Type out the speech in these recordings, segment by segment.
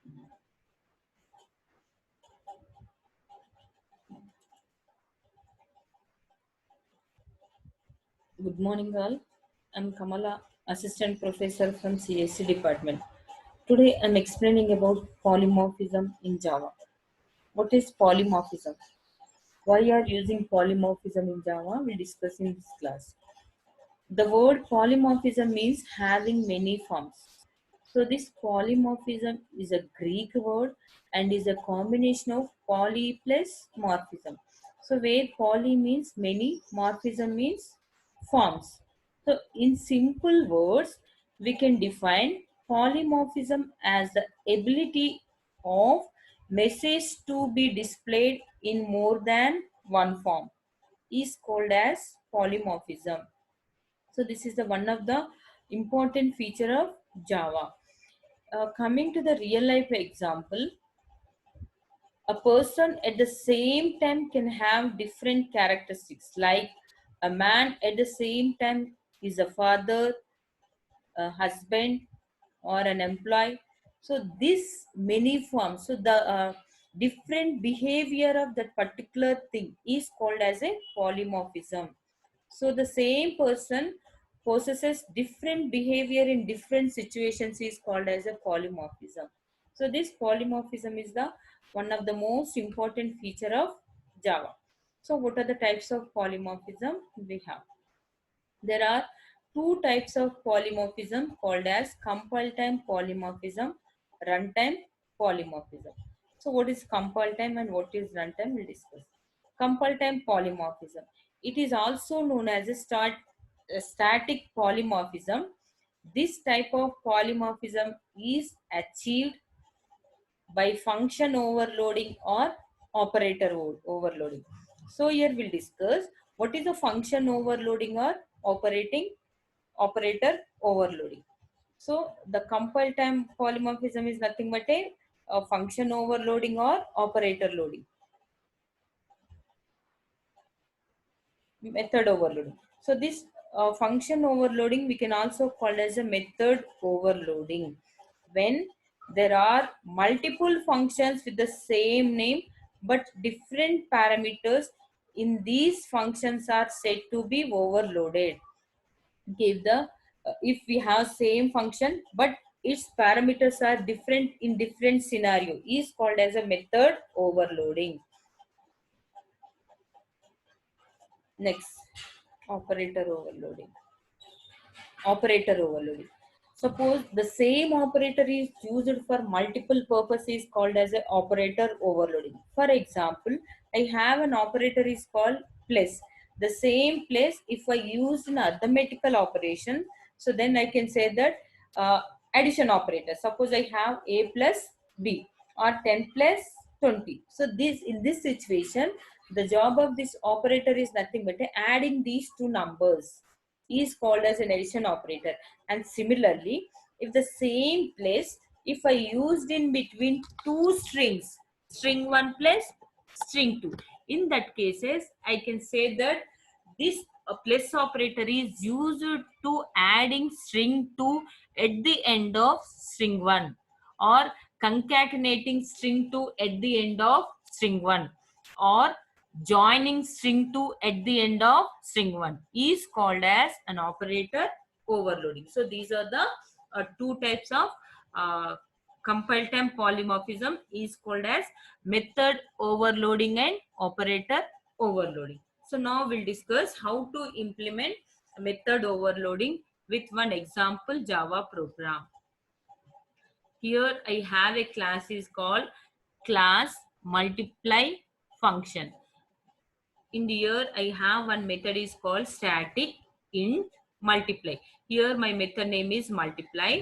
Good morning, all. I'm Kamala, Assistant Professor from CSC Department. Today, I'm explaining about polymorphism in Java. What is polymorphism? Why are using polymorphism in Java? We'll discuss in this class. The word polymorphism means having many forms. So this polymorphism is a Greek word and is a combination of poly plus morphism. So where poly means many, morphism means forms. So in simple words, we can define polymorphism as the ability of message to be displayed in more than one form is called as polymorphism. So this is the one of the important feature of Java. Coming to the real life example, a person at the same time can have different characteristics. Like a man at the same time is a father, a husband, or an employee. So this many forms, so the different behavior of that particular thing is called as a polymorphism. So the same person possesses different behavior in different situations is called as a polymorphism. So this polymorphism is the one of the most important feature of Java. So what are the types of polymorphism we have? There are two types of polymorphism called as compile time polymorphism, runtime polymorphism. So what is compile time and what is runtime? We'll discuss. Compile time polymorphism. It is also known as a static polymorphism. This type of polymorphism is achieved by function overloading or overloading. So here we'll discuss what is a function overloading or operator overloading. So the compile time polymorphism is nothing but a function overloading or operator loading. Method overloading. So this function overloading we can also call as a method overloading. When there are multiple functions with the same name but different parameters in these functions are said to be overloaded. Give the if we have same function but its parameters are different in different scenario is called as a method overloading. Next, operator overloading. Operator overloading. Suppose the same operator is used for multiple purposes called as a operator overloading. For example, I have an operator is called plus. The same place, if I use an arithmetical operation, so then I can say that addition operator. Suppose I have a plus b or 10 plus 20. So this in this situation, the job of this operator is nothing but adding these two numbers is called as an addition operator. And similarly, if the same place, if I used in between two strings, string 1 plus string 2, in that cases I can say that this plus operator is used to adding string 2 at the end of string 1 or concatenating string 2 at the end of string 1 or joining string 2 at the end of string 1 is called as an operator overloading. So these are the two types of compile time polymorphism is called as method overloading and operator overloading. So now we'll discuss how to implement method overloading with one example Java program. Here I have a class is called class multiply function. In the year I have one method is called static int multiply. Here my method name is multiply,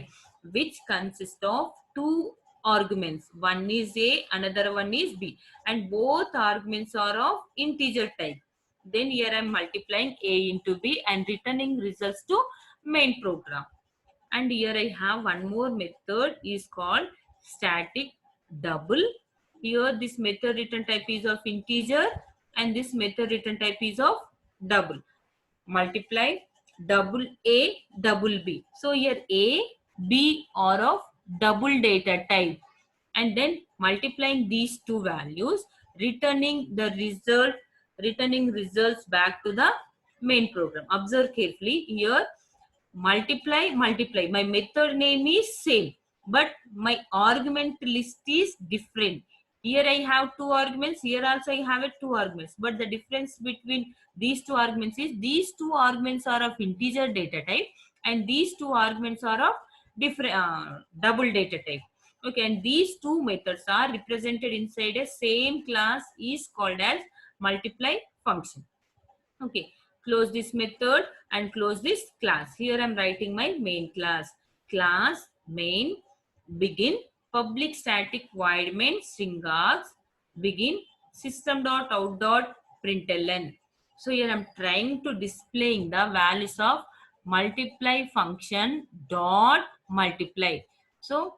which consists of two arguments. One is a, another one is b, and both arguments are of integer type. Then here I am multiplying a into b and returning results to main program. And here I have one more method is called static double. Here this method return type is of integer and this method return type is of double. Multiply double a double b. So here a b are of double data type. and then multiplying these two values, returning the result, returning results back to the main program. Observe carefully here. Multiply, my method name is same, but my argument list is different. Here I have two arguments, here also I have two arguments, but the difference between these two arguments is these two arguments are of integer data type and these two arguments are of different double data type. Okay, and these two methods are represented inside a same class is called as multiply function. Okay, close this method and close this class. Here I'm writing my main class. Class main begin public static void main string args begin system dot out dot println. So here I'm trying to displaying the values of multiply function dot multiply. So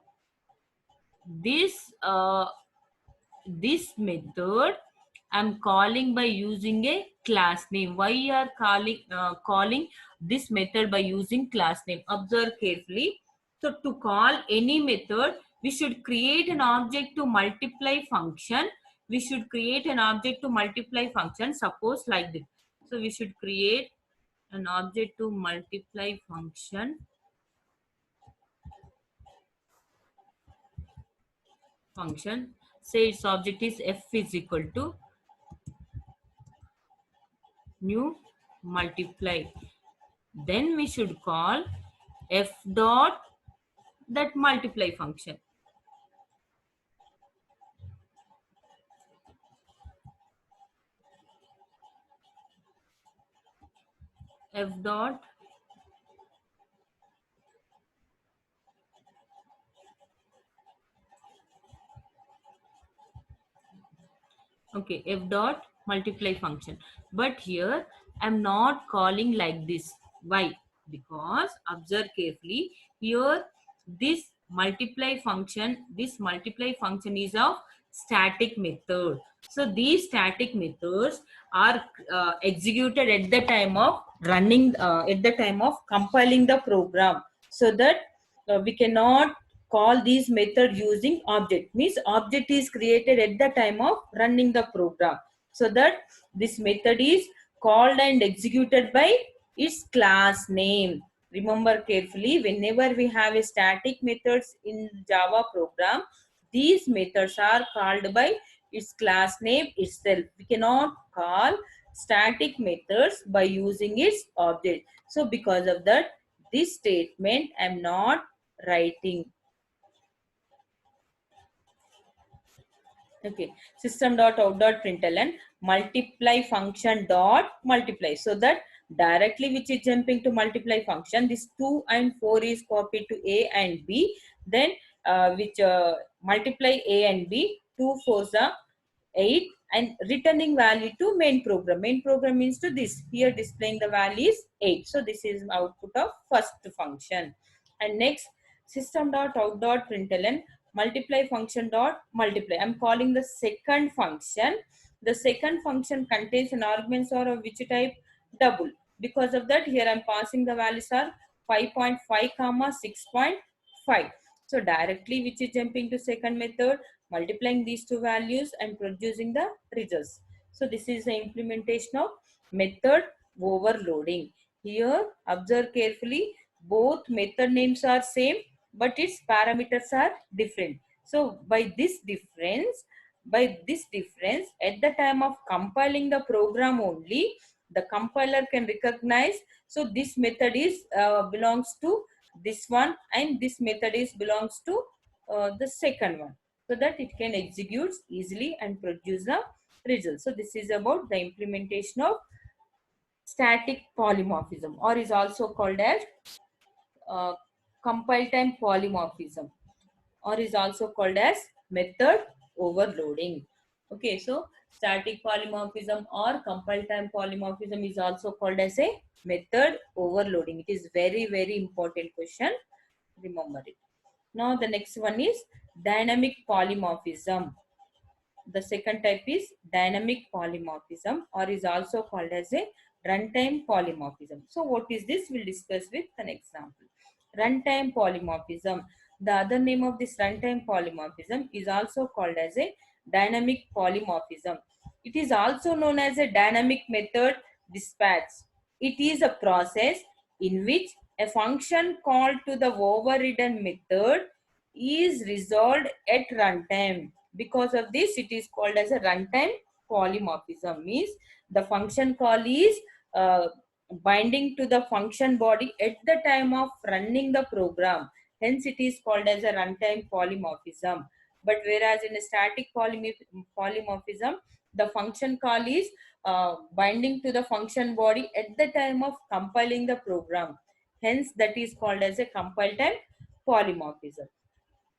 this method I'm calling by using a class name. Why you are calling this method by using class name? Observe carefully. So to call any method, we should create an object to multiply function. We should create an object to multiply function. Suppose like this. So we should create an object to multiply function. Say its object is f is equal to new multiply. Then we should call f dot that multiply function. F dot okay, f dot multiply function. But here I'm not calling like this. Why? Because observe carefully here, this multiply function is of static method. So these static methods are executed at the time of running at the time of compiling the program, so that we cannot call these method using object. Means object is created at the time of running the program, so that this method is called and executed by its class name. Remember carefully, whenever we have a static methods in Java program, these methods are called by its class name itself. We cannot call static methods by using its object. So because of that, this statement I am not writing. Okay, system dot out dot println multiply function dot multiply, so that directly which is jumping to multiply function, this 2 and 4 is copied to A and B, then which multiply A and B, 2 4s are 8 and returning value to main program. Main program means to this, here displaying the value is 8. So this is output of first function. And next, system dot out dot println multiply function dot multiply. I'm calling the second function. The second function contains an arguments or of which type? Double. Because of that, here I'm passing the values are 5.5 comma 6.5. So directly which is jumping to second method, multiplying these two values and producing the results. So this is the implementation of method overloading. Here observe carefully, both method names are same but its parameters are different. So by this difference at the time of compiling the program only, the compiler can recognize, so this method is belongs to this one and this method is belongs to the second one, so that it can execute easily and produce the result. So this is about the implementation of static polymorphism, or is also called as uh, compile time polymorphism, or is also called as method overloading. Okay, so static polymorphism or compile time polymorphism is also called as a method overloading. It is very, very important question. Remember it. Now the next one is dynamic polymorphism. The second type is dynamic polymorphism, or is also called as a runtime polymorphism. So what is this? We'll discuss with an example. Runtime polymorphism. The other name of this runtime polymorphism is also called as a dynamic polymorphism. It is also known as a dynamic method dispatch. It is a process in which a function called to the overridden method is resolved at runtime. Because of this, it is called as a runtime polymorphism. Means the function call is uh, binding to the function body at the time of running the program. Hence, it is called as a runtime polymorphism. But whereas in a static polymorphism, the function call is binding to the function body at the time of compiling the program. Hence, that is called as a compile time polymorphism.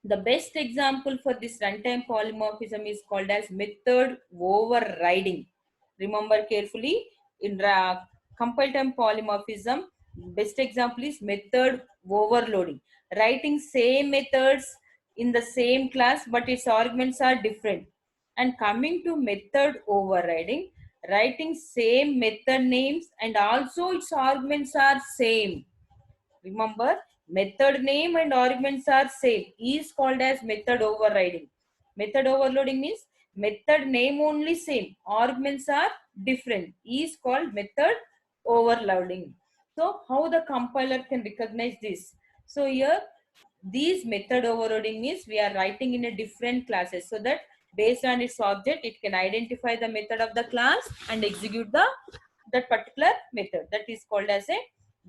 The best example for this runtime polymorphism is called as method overriding. Remember carefully, in compile time polymorphism, best example is method overloading. Writing same methods in the same class, but its arguments are different. And coming to method overriding, writing same method names and also its arguments are same. Remember, method name and arguments are same. Is called as method overriding. Method overloading means method name only same. Arguments are different. Is called method overloading. So how the compiler can recognize this? So here, these method overloading means we are writing in a different classes, so that based on its object, it can identify the method of the class and execute that particular method. That is called as a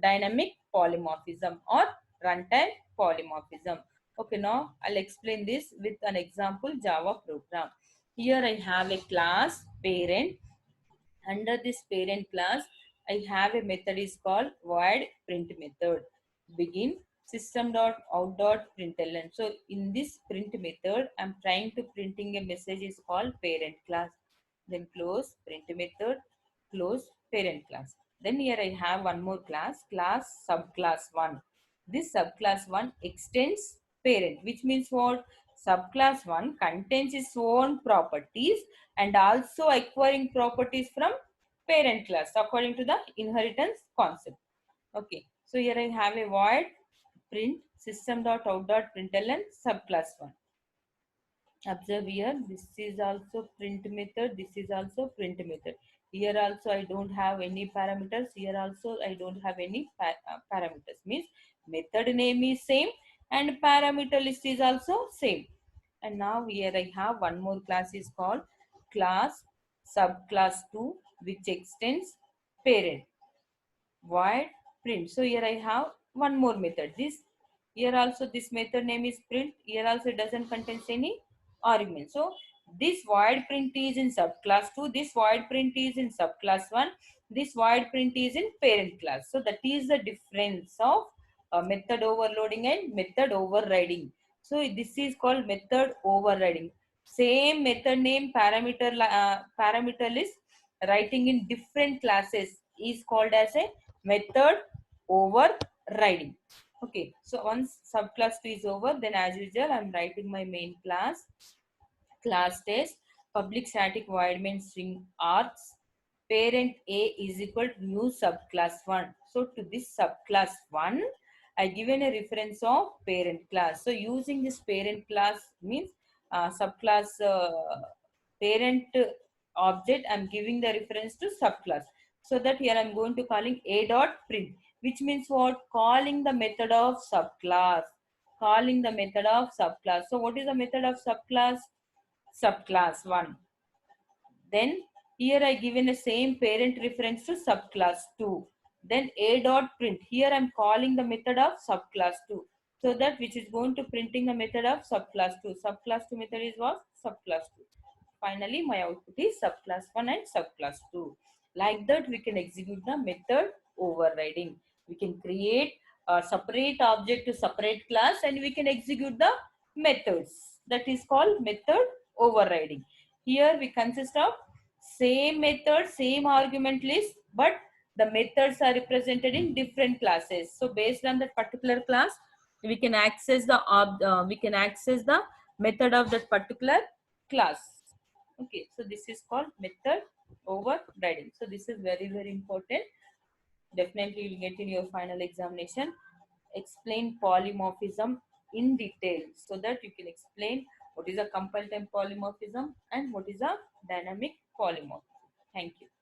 dynamic polymorphism or runtime polymorphism. Okay, now I'll explain this with an example Java program. Here I have a class parent. Under this parent class, I have a method is called void print method. Begin system.out.println. So in this print method, I'm trying to printing a message is called parent class. Then close print method, close parent class. Then here I have one more class subclass 1. This subclass 1 extends parent, which means what? Subclass 1 contains its own properties and also acquiring properties from parent class according to the inheritance concept. Okay, so here I have a void print system.out.println subclass 1. Observe here, this is also print method, this is also print method. Here also I don't have any parameters, here also I don't have any parameters. Means method name is same and parameter list is also same. And now here I have one more class is called class subclass 2, which extends parent void print. So here I have one more method. This here also this method name is print. Here also it doesn't contain any argument. So this void print is in subclass 2. This void print is in subclass 1. This void print is in parent class. So that is the difference of method overloading and method overriding. So this is called method overriding. Same method name parameter list writing in different classes is called as a method overriding. Okay, so once subclass 2 is over, then as usual, I'm writing my main class test, public static void main string args, parent A is equal to new subclass 1. So to this subclass 1, I given a reference of parent class. So using this parent class means subclass parent object, I'm giving the reference to subclass. So that here I'm going to calling a dot print, which means what? Calling the method of subclass. Calling the method of subclass. So what is the method of subclass? Subclass 1. Then here I given a same parent reference to subclass 2. Then a dot print. Here I'm calling the method of subclass 2. So that which is going to printing the method of subclass 2. Subclass 2 method is what? Subclass 2. Finally, my output is subclass 1 and subclass 2. Like that, we can execute the method overriding. We can create a separate object to separate class and we can execute the methods. That is called method overriding. Here we consist of same method, same argument list, but the methods are represented in different classes. So based on that particular class, we can access the method of that particular class. Okay, so this is called method overriding. So this is very, very important. Definitely you will get in your final examination. Explain polymorphism in detail so that you can explain what is a compile time polymorphism and what is a dynamic polymorphism. Thank you.